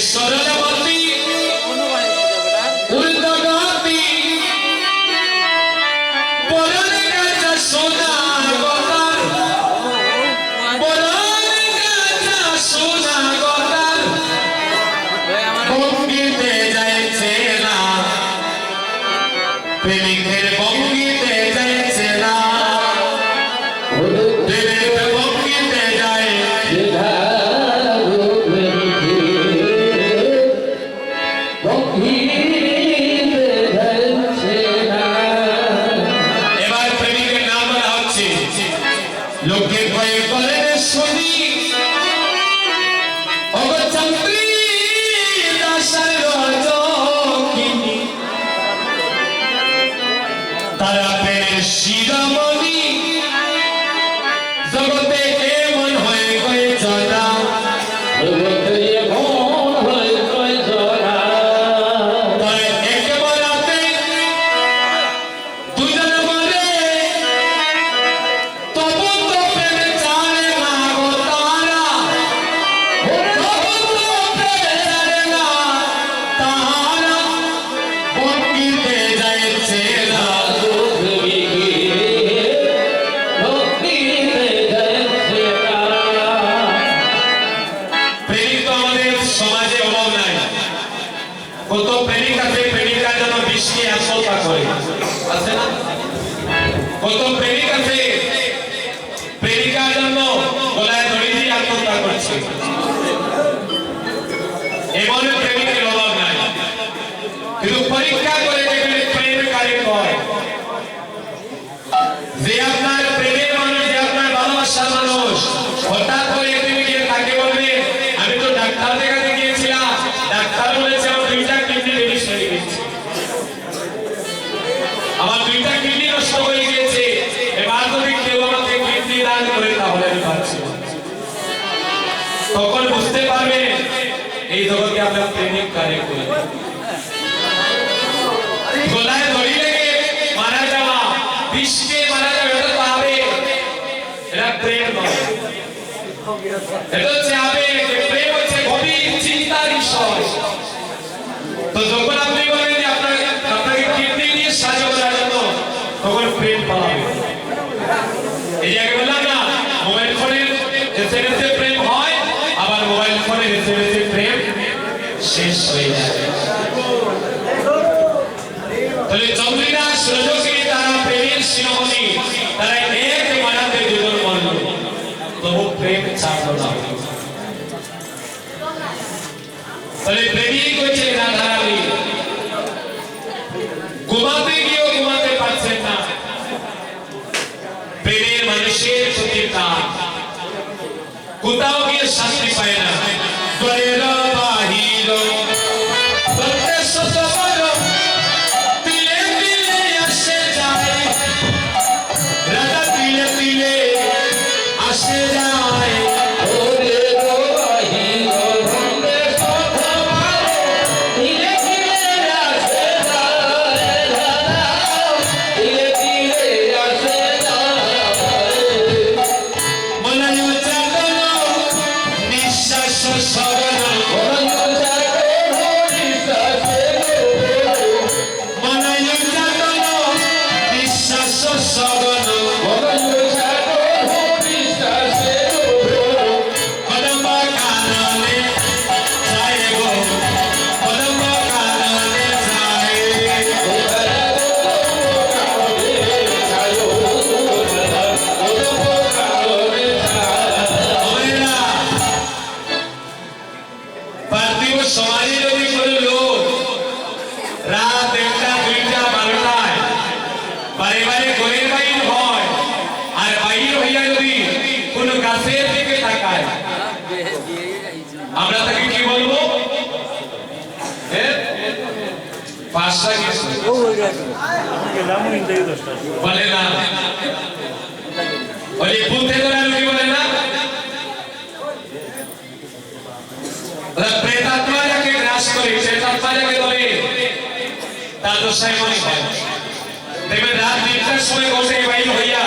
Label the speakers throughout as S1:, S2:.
S1: সরলমতি উর্দগতি পরনে কাঁচা সোনা গতার পরনে কাঁচা সোনা গতার ভঙ্গিতে যাইছে না প্রেমিকের ভঙ্গিতে যাইছে না প্রেমের ভঙ্গিতে যায় এবার প্রেমিকের নাম বলা হচ্ছে লোকে ভয়ে বলে শুনি অগচন্দ্রী দাসের রজকিনী তারা প্রেমের শিরোমণি জগতে এমন হয়ে গয়ে জরা জগতে এমন হয়ে গয়ে জরা তাই একেবারে দুজন বলে তবু তো প্রেমে জানে না গো তারা তবু তো প্রেমে জানে না তারা ভক্তিতে যাইছে না সমাজে অভাব নাই কত প্রেমিক আছে প্রেমিকার জন্য বৃষ্টি আশঙ্কা করে আছে না কত প্রেমিক আছে প্রেমিকার জন্য গলায় দড়ি দিয়ে আত্মহত্যা করছে এমন প্রেমিকের অভাব নাই কিন্তু পরীক্ষা করে দেখলে প্রেম কারে কয় যে আপনার প্রেমের মানুষ যে আপনার ভালোবাসার মানুষ হঠাৎ করে তুমি গিয়ে তাকে বলবে আমি তো ডাক্তার দেখাতে গিয়েছিলাম ডাক্তার বলেছে আমার দুইটা কিডনি ড্যামেজ হয়ে গেছে আমার দুইটা কিডনি নষ্ট হয়ে গিয়েছে এবার যদি কেউ আমাকে কিডনি দান করে তাহলে আমি পাচ্ছি তখন বুঝতে পারবে এই জগতে আপনার প্রেমিক কারে করে গলায় দড়ি লেগে মারা যাওয়া বিষকে মারা যাওয়া এটা তো আবেগ এটা প্রেম নয় এটা হচ্ছে আবেগ প্রেম হচ্ছে গভীর চিন্তার বিষয় তো যখন আপনি বলেন যে আপনাকে কিডনি দিয়ে সাহায্য করার জন্য তখন প্রেম পাবে এই যে আগে বললাম না মোবাইল ফোনের এসএমএস এ প্রেম হয় আবার মোবাইল ফোনের এসএমএস এ প্রেম শেষ হয়ে যায় তাহলে চন্দ্রিকা সুরজকিনী তারা প্রেমের শিরোমণি তারা এক মানাতে দুজন মন তবু প্রেম ছাড়লো না তাহলে প্রেমিক হচ্ছে রাধারানী ঘুমাতে গিয়েও ঘুমাতে পারছেন না প্রেমের মানুষের প্রতি টান কোথাও গিয়ে শান্তি পায় না দ্বারের বাহির আমরা তাকে কি বলবো পাঁচটা বলে না ওই বুদ্ধে ধরা লোক বলে না প্রেতাত্মা যাকে গ্রাস করে প্রেতাত্মা যাকে ধরে তার দশায় মনে হয় দেখবেন রাত 3টার সময় বসে বাইর হইয়া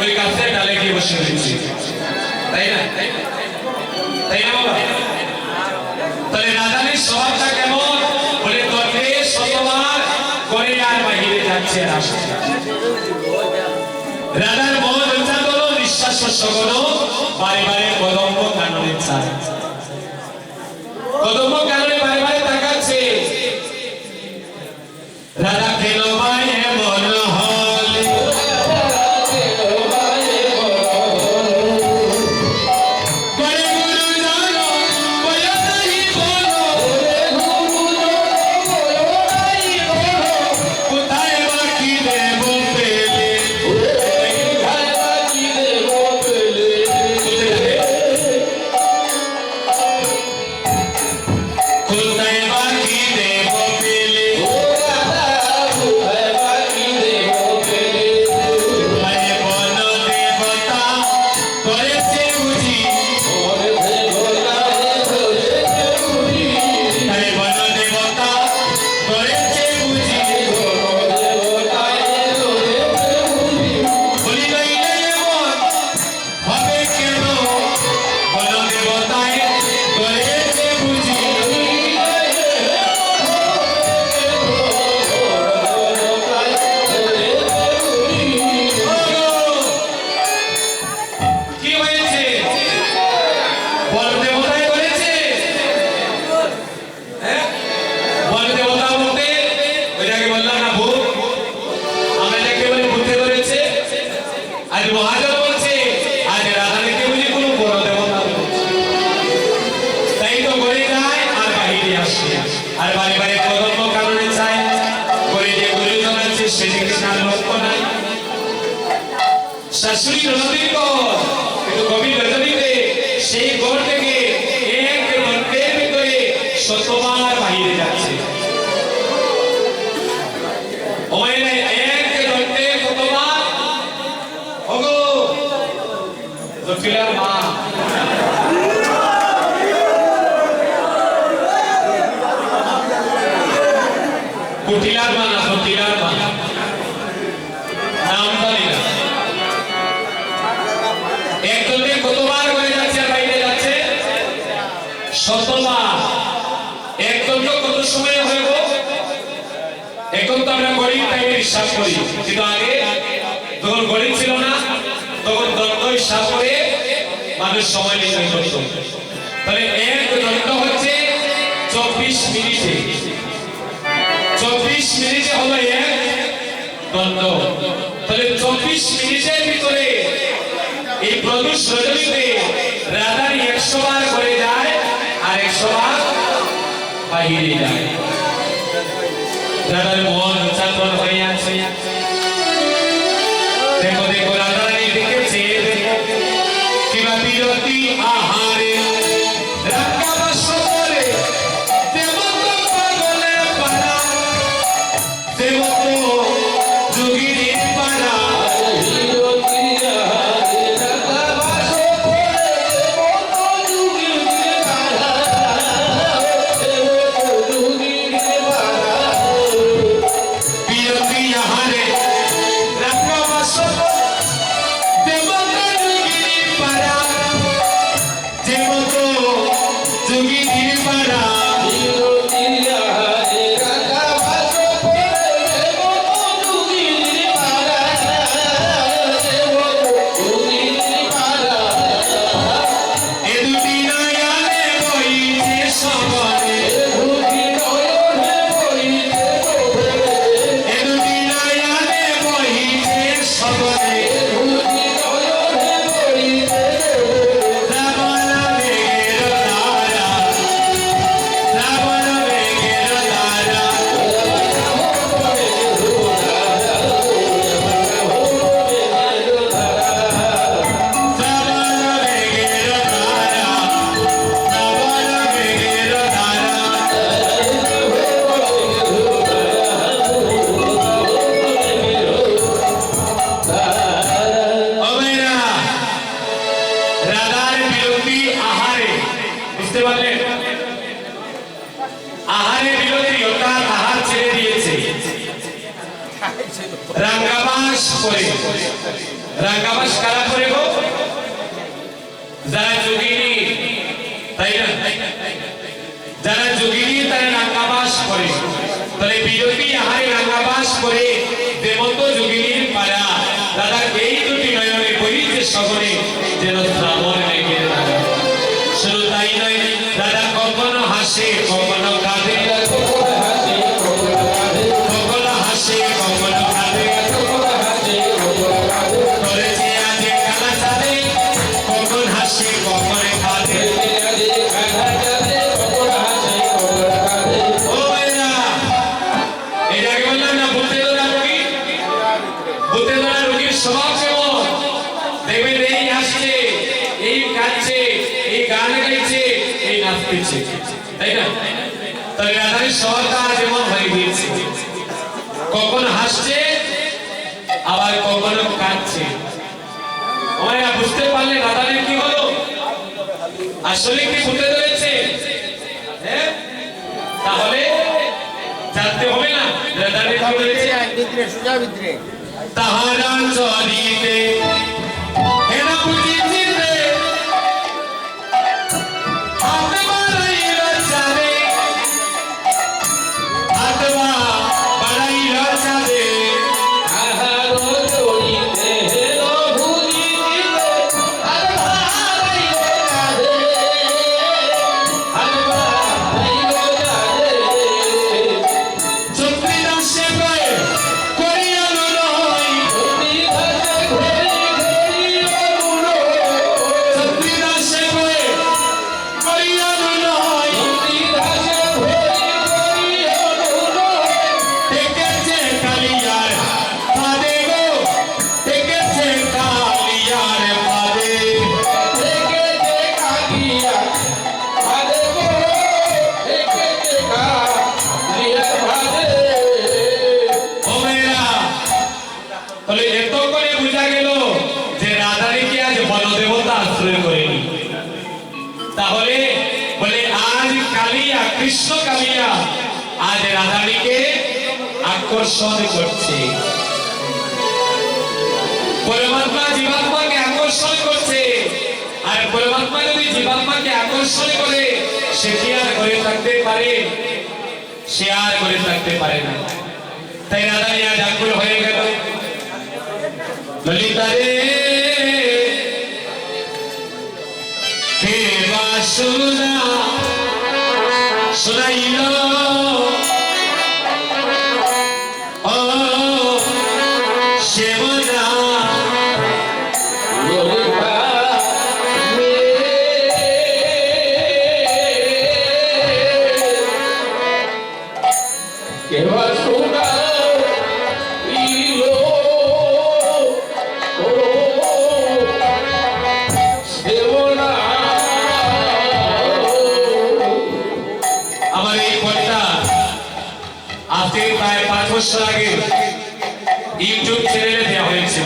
S1: ওই গাছের ডালে গিয়ে বসে রয়েছে তাই না তাই না বাবা তাহলে রাধানের স্বভাবটা কেমন বলে তোকে শতবার করে আর বাহিরে যাচ্ছে আর আসছে রাধার মন উচ্চারণ হলো নিঃশ্বাস প্রশ্বাস বারে বারে কদম্ব কাননে চায় কদম্ব কাননে বারে বারে তাকাচ্ছে রাধা কেন মায়ে মন হলে আর বারে বারে কদম্ব কারণে চায় করে যে গুরুজন আছে সেদিকে তার লক্ষ্য নাই শাশুড়ি নদীর গড় কিন্তু কবি রজনীতে সেই গড় থেকে এক ঘন্টার ভিতরে শতবার বাহিরে যাচ্ছে ওইলে এক ঘন্টে কতবার ওগো জফিলার মা কুটিলার মা না কুটিলার মা নাম জানি না এক ঘন্টে কতবার করে যাচ্ছে আর বাইরে যাচ্ছে শতবার এক ঘন্টা কত সময় হয়ে গো এখন তো আমরা গড়ির টাইমে হিসাব করি কিন্তু আগে যখন গড়ি ছিল না তখন দণ্ড হিসাব করে মানুষ সময় নির্ণয় করত তাহলে এক দণ্ড হচ্ছে 24 মিনিটে 24 মিনিটে হলো এক দণ্ড তাহলে 24 মিনিটের ভিতরে এই প্রদোষ রজনীতে রাধার 100 বার করে যায় আর 100 বার বাহিরে যায় রাধার মন উচ্চারণ হয়ে আছে দেখো দেখো রাধারানী দেখেছে কিবা বিরতি আহারে রাঙ্গাবাস করে দেবত পাগলে পারা দেবত যোগীর পারা বিরতি আহারে রাঙ্গাবাস করে দেবত যোগীর পারা দেবত যোগীর পারা বিরতি আহারে রাঙ্গাবাস দেবত যোগীর পারা দেবত যোগীর পারা বিরতি আহারে রাঙ্গাবাস করে দেবত যোগীর পারা দেবত যোগীর পারা এ দুটি নয়নে বইছে সবনে দুটি নয়নে বইছে সবনে এ দুটি নয়নে বইছে সবনে দুটি নয়নে বইছে শ্রাবণ বেগের ধারা শ্রাবণ বেগের ধারা শ্রাবণ বেগের ধারা শ্রাবণ বেগের ধারা অবেরা রাধার বিরতি আহারে বুঝতে পারলেন আহারে বিরতি অর্থাৎ আহার ছেড়ে দিয়েছে রাঙ্গাবাস করে রাঙ্গাবাস কারা করে গো যারা যোগিনী তাই না যারা করে তাহলে বিরতি আহারে রাঙ্গাবাস করে দেবত যোগিনীর পাড়া দাদা এই দুটি নয়নে বহিতে সগনে যেন শ্রাবণ মেঘের ধারা। শুধু তাই নয় দাদা কখনো হাসে কখনো কাঁদে, কখনো হাসে কখনো কাঁদে, করেছে আজ কালা চাঁদে কখন হাসে কখন কাঁদে। ও ভাইরা এই আগে বললাম না ভূতে ধরা রোগী, ভূতে ধরা রোগীর স্বভাব কেমন দেখবেন, এই হাসছে এই কাঁদছে এই গান গাইছে এই নাচতেছে, তাই না? তাহলে রাধারীর স্বভাবটা যেমন হয়ে গিয়েছে, কখন হাসছে আবার কখনো কাঁদছে। ওরা বুঝতে পারলে রাধারীর কি হলো, আসলে কি ভূতে ধরেছে? হ্যাঁ, তাহলে জানতে হবে না রাধারীর কি হয়েছে। তাহারা চরিতে হেনা বুঝিতে আত্মা বাড়াইলা চাঁদে, আত্মা বাড়াইলা চাঁদে,
S2: আহারো চরিতে হেলো ভুলিতে আত্মা বাড়াইলা চাঁদে, আত্মা বাড়াইলা চাঁদে।
S1: চক্রিদাসে কয়ে করিয়ালো নয়, চক্রিদাসে কয়ে করিয়ালো নয়, ডেকেছে কালিয়ার ফাঁদে গো, ডেকেছে কালিয়ার ফাঁদে। ও মেয়েরা, তাহলে এত করে বোঝা গেল যে রাধারীকে আজ বনদেবতা আশ্রয় করেনি। তাহলে বলে আজ কালিয়া কৃষ্ণ কালিয়া আজ রাধারীকে আকর্ষণ করছে, পরমাত্মা জীবাত্মাকে আকর্ষণ করছে। আর পরমাত্মা যদি জীবাত্মাকে আকর্ষণ করে সে কি আর করে থাকতে পারে? সে আর করে থাকতে পারে না। তাই রাধারী আজ আকুল হয়ে গেল। ললিতা রে কে বাসুনা শুনাইল ও সেবনা, আমার এই কথা আজকে প্রায় 5 বছর আগে ইউটিউব চ্যানেলে দেওয়া হয়েছে।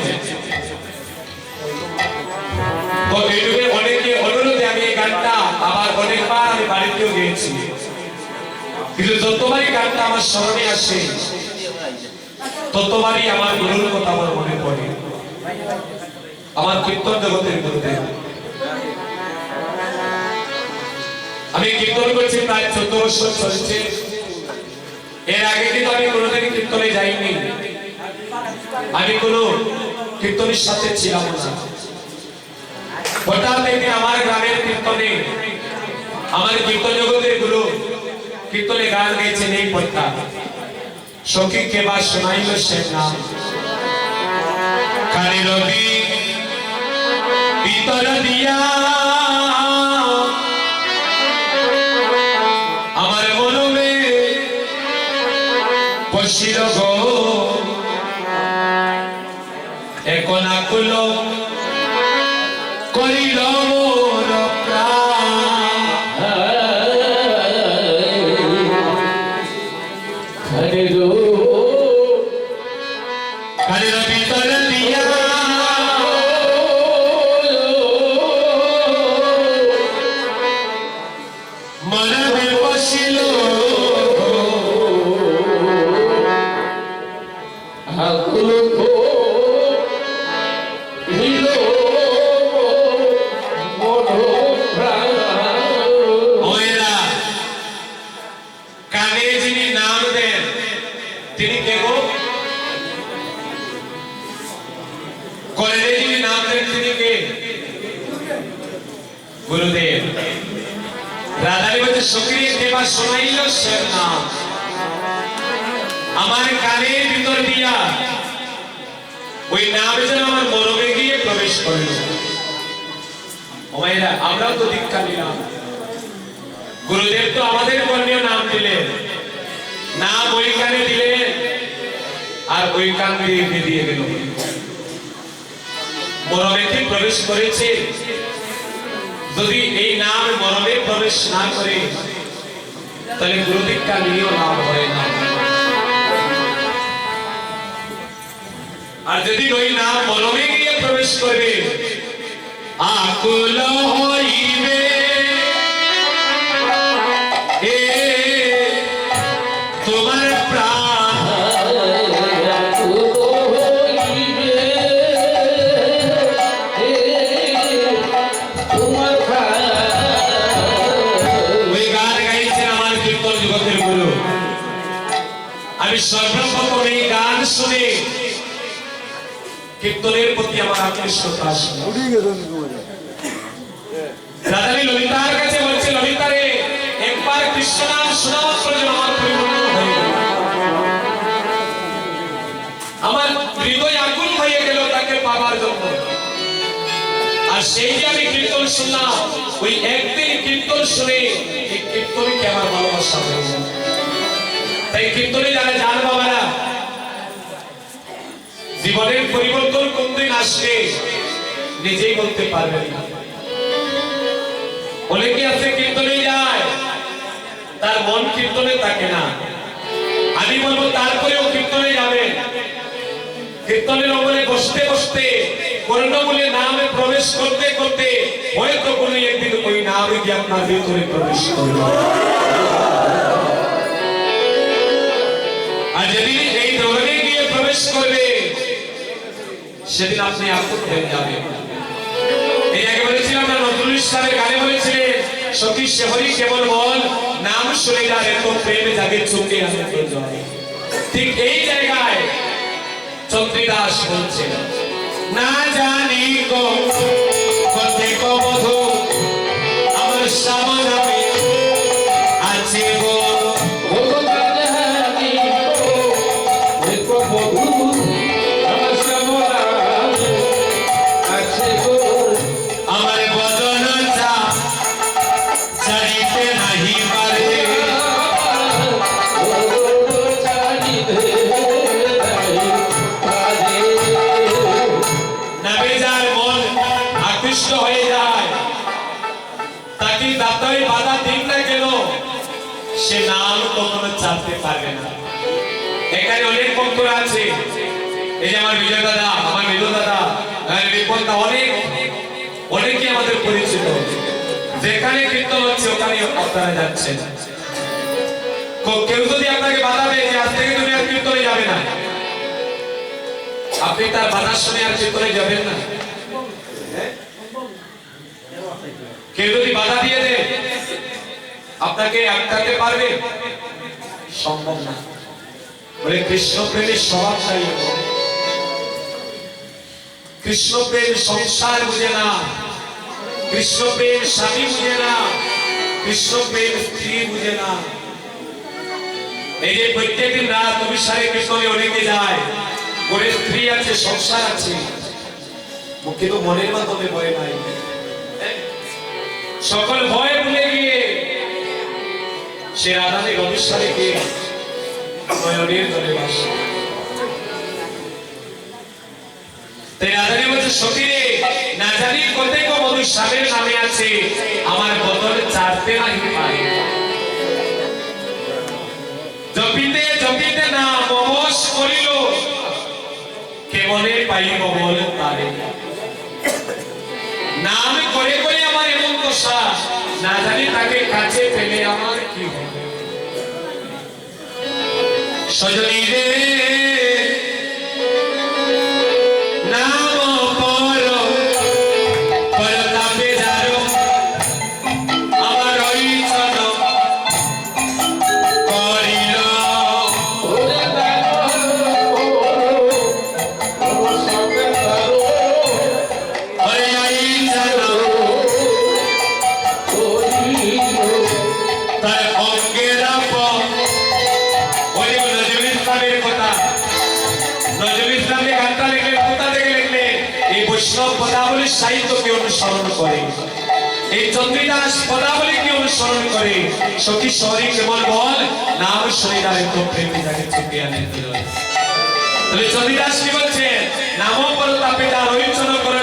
S1: তো ইউটিউবে অনেকে অনুরোধে আমি এই গানটা আবার অনেকবার আমি বাড়িতেও গেয়েছি, কিন্তু যতবারই গানটা আমার স্মরণে আসে ততবারই আমার গুরুর কথা আমার মনে পড়ে, আমার কীর্তন জগতের মধ্যে। আমি কীর্তন করছি প্রায় 14 বছর চলছে। এর আগে কিন্তু আমি কোনোদিন কীর্তনে যাইনি, আমি কোনো কীর্তনের সাথে ছিলাম না। হঠাৎ একদিন আমার গ্রামের কীর্তনে আমার কীর্তন জগতের গুরু কীর্তনে গান গেয়েছেন এই পদ্মা, সখী কে বা শোনাইল সে নাম, কানে রবি ভিতর দিয়া আমার মনমে বসিল গো, এখন আকুল করিল মোর প্রাণ। কানের ভিতর দিয়া মনমে বসিল
S2: আকুল
S1: কানে যিনি না তিনি কে গো? কলেজে যিনি নাম দেন তিনি কে? গুরুদেব। রাধারানী বলছে সখীর দেবা শোনাইল সে নাম আমার কানের ভিতর দিয়া ওই নাম যেন আমার মরমে গিয়ে প্রবেশ করল। ও মায়েরা, আমরাও তো দীক্ষা নিলাম, গুরুদেব তো আমাদের কর্মীয় নাম দিলেন, নাম ওই কানে দিলেন আর ওই কান দিয়ে গেল। মরমে কি প্রবেশ করেছে? যদি এই নাম মরমে প্রবেশ না করে তাহলে গুরু দীক্ষা নিয়েও লাভ হয় না। আর যদি ওই নাম মরমে গিয়ে প্রবেশ করে আকুল হইবে এ তোমার প্রাণ ওই গান গাইছেন আমার কীর্তন জগতের গুরু। আমি সর্বপ্রথম এই গান শুনে কীর্তনের প্রতি আমার আকৃষ্টতা আসে। রাধারানী ললিতার কাছে বলছে, ললিতা রে, একবার কৃষ্ণ নাম শোনা মাত্র যেন আমার পরিবর্তন হয়ে গেল, আমার হৃদয় আকুল হয়ে গেল তাকে পাবার জন্য। আর সেই যে আমি কীর্তন শুনলাম, ওই একদিন কীর্তন শুনে এই কীর্তনকে আমার ভালোবাসা হয়ে গেল। তাই কীর্তনে যারা যান বাবারা, জীবনের পরিবর্তন কোনদিন আসবে নিজেই বলতে পারবেন না। অনেকে আছে কীর্তনে যায়, তার মন কীর্তনে থাকে না। আমি বলবো তারপরেও কীর্তনে যাবেন, কীর্তনের অঙ্গনে বসতে বসতে কর্ণমূলে নামে প্রবেশ করতে করতে হয়তো কোনো একদিন ওই নামে গিয়ে আপনার ভিতরে প্রবেশ করবে। আর যেদিন এই ধরনে গিয়ে প্রবেশ করবে সেদিন আপনি আকুল হয়ে যাবেন। এই আগে বলেছিলাম না, নজরুল ইসলামের গানে বলেছিলেন, সখী শেহরি কেবল বল নাম শুনে যার এত প্রেম জাগে চোখে আনন্দ জল। ঠিক এই জায়গায় চন্দ্রদাস বলছেন, না জানি গো কতেক বধূ আমার সামনে আছে গো, আমার বদন ছাড়িতে নাহি পারে, নামে যার মন আকৃষ্ট হয়ে যায় তাকে দাতাই বাধা দিন না কেন সে নাম কখনো ছাড়তে পারবে না। এখানে অনেক ভক্তরা আছে, এই যে আমার বিজয় দাদা, আমার মৃদু দাদা, রিপন দা, অনেকে আমাদের পরিচিত। যেখানে কীর্তন হচ্ছে ওখানে আপনারা যাচ্ছেন। কেউ যদি আপনাকে বাধা দেয় যে আজ থেকে তুমি আর কীর্তনে যাবে না, আপনি তার বাধা শুনে আর কীর্তনে যাবেন না। কেউ যদি বাধা দিয়ে দেয় আপনাকে আটকাতে পারবে? সম্ভব না। বলে কৃষ্ণ প্রেমের স্বভাবটাই, কৃষ্ণ প্রেম সংসার বুঝে না, কৃষ্ণ প্রেম স্বামী বুঝে না, কৃষ্ণ প্রেম স্ত্রী বুঝে না। এই যে প্রত্যেকদিন রাত অভিসারে কীর্তনে অনেকে যায়, করে স্ত্রী আছে, সংসার আছে, কিন্তু মনের মাধ্যমে ভয় নাই। সকল ভয় ভুলে গিয়ে সে রাধারানীর অভিসারে গিয়ে নয়নের জলে বাসে। তাই রাধারানী বলছে, সখীরে, না জানি কতেক মধু স্বামীর নামে আছে, আমার বদল ছাড়তে নাহি পারে। জপিতে জপিতে না মমস করিল, কেমনে পাইব বল তারে। নাম করে করে আমার এমন দশা, না জানি তাকে কাছে পেলে আমার কি হবে। সজনী রে নাম পর পরতাপে দারো, আমার ওই চল করিল তাই অঙ্গের ওই নজরুল ইসলামের কথা নজরুল ইসলাম যে গানটা লিখলেন কোথা থেকে লিখলেন এই বৈষ্ণব পদাবলীর সাহিত্যকে অনুসরণ করে এই চন্দ্রিদাস পদাবলীকে অনুসরণ করে সখী শহরী কেবল বল নাম শরীরারে তো প্রেমিকাকে ছুটে আনে তাহলে চন্দ্রিদাস কি বলছে নাম পরতাপে তার রহিচন করে